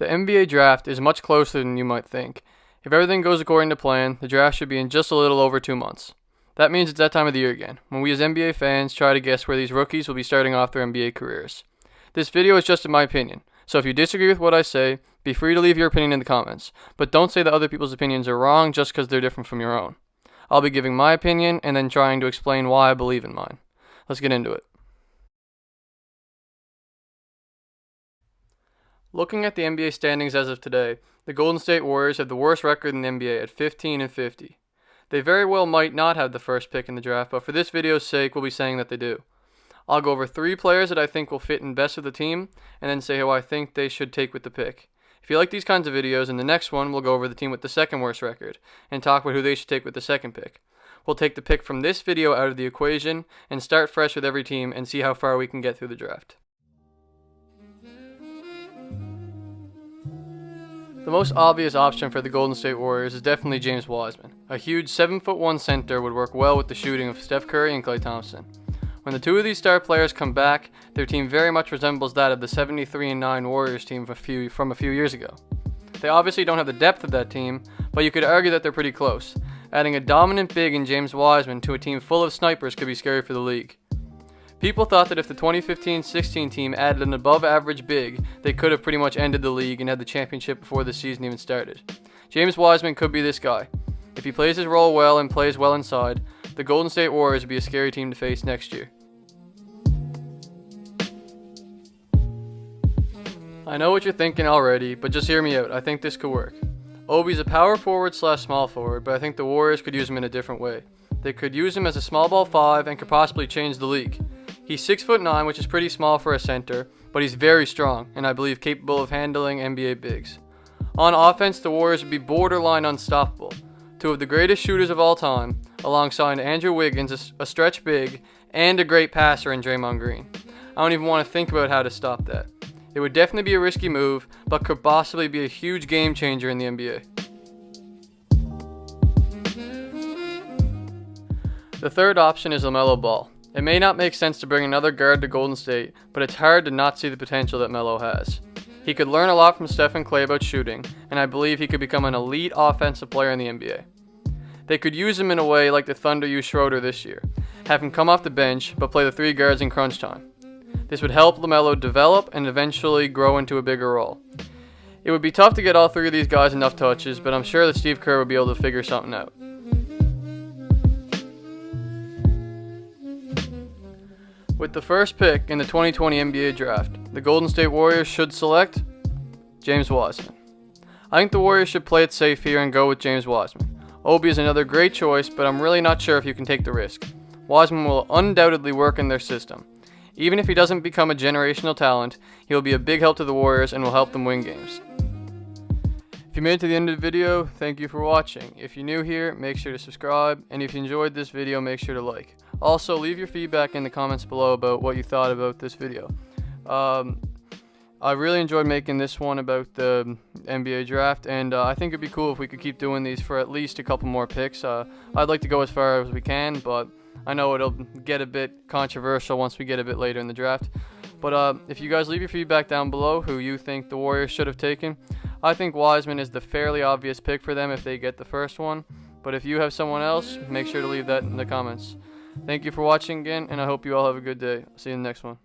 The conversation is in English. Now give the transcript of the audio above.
The NBA draft is much closer than you might think. If everything goes according to plan, the draft should be in just a little over 2 months. That means it's that time of the year again, when we as NBA fans try to guess where these rookies will be starting off their NBA careers. This video is just in my opinion, so if you disagree with what I say, be free to leave your opinion in the comments, but don't say that other people's opinions are wrong just because they're different from your own. I'll be giving my opinion and then trying to explain why I believe in mine. Let's get into it. Looking at the NBA standings as of today, the Golden State Warriors have the worst record in the NBA at 15-50. They very well might not have the first pick in the draft, but for this video's sake, we'll be saying that they do. I'll go over 3 players that I think will fit in best with the team, and then say who I think they should take with the pick. If you like these kinds of videos, in the next one, we'll go over the team with the second worst record, and talk about who they should take with the second pick. We'll take the pick from this video out of the equation, and start fresh with every team, and see how far we can get through the draft. The most obvious option for the Golden State Warriors is definitely James Wiseman. A huge 7'1" center would work well with the shooting of Steph Curry and Klay Thompson. When the two of these star players come back, their team very much resembles that of the 73-9 Warriors team from a few years ago. They obviously don't have the depth of that team, but you could argue that they're pretty close. Adding a dominant big in James Wiseman to a team full of snipers could be scary for the league. People thought that if the 2015-16 team added an above-average big, they could have pretty much ended the league and had the championship before the season even started. James Wiseman could be this guy. If he plays his role well and plays well inside, the Golden State Warriors would be a scary team to face next year. I know what you're thinking already, but just hear me out. I think this could work. Obi's a power forward / small forward, but I think the Warriors could use him in a different way. They could use him as a small ball 5 and could possibly change the league. He's 6'9", which is pretty small for a center, but he's very strong, and I believe capable of handling NBA bigs. On offense, the Warriors would be borderline unstoppable. 2 of the greatest shooters of all time, alongside Andrew Wiggins, a stretch big, and a great passer in Draymond Green. I don't even want to think about how to stop that. It would definitely be a risky move, but could possibly be a huge game changer in the NBA. The third option is Lamelo Bal. It may not make sense to bring another guard to Golden State, but it's hard to not see the potential that Melo has. He could learn a lot from Steph and Klay about shooting, and I believe he could become an elite offensive player in the NBA. They could use him in a way like the Thunder used Schroeder this year, have him come off the bench, but play the 3 guards in crunch time. This would help LaMelo develop and eventually grow into a bigger role. It would be tough to get all 3 of these guys enough touches, but I'm sure that Steve Kerr would be able to figure something out. With the first pick in the 2020 NBA draft, the Golden State Warriors should select James Wiseman. I think the Warriors should play it safe here and go with James Wiseman. Obi is another great choice, but I'm really not sure if you can take the risk. Wiseman will undoubtedly work in their system. Even if he doesn't become a generational talent, he will be a big help to the Warriors and will help them win games. If you made it to the end of the video, thank you for watching. If you're new here, make sure to subscribe, and if you enjoyed this video, make sure to like. Also, leave your feedback in the comments below about what you thought about this video. I really enjoyed making this one about the NBA draft, and I think it'd be cool if we could keep doing these for at least a couple more picks. I'd like to go as far as we can, but I know it'll get a bit controversial once we get a bit later in the draft. But if you guys leave your feedback down below who you think the Warriors should have taken, I think Wiseman is the fairly obvious pick for them if they get the first one. But if you have someone else, make sure to leave that in the comments. Thank you for watching again, and I hope you all have a good day. See you in the next one.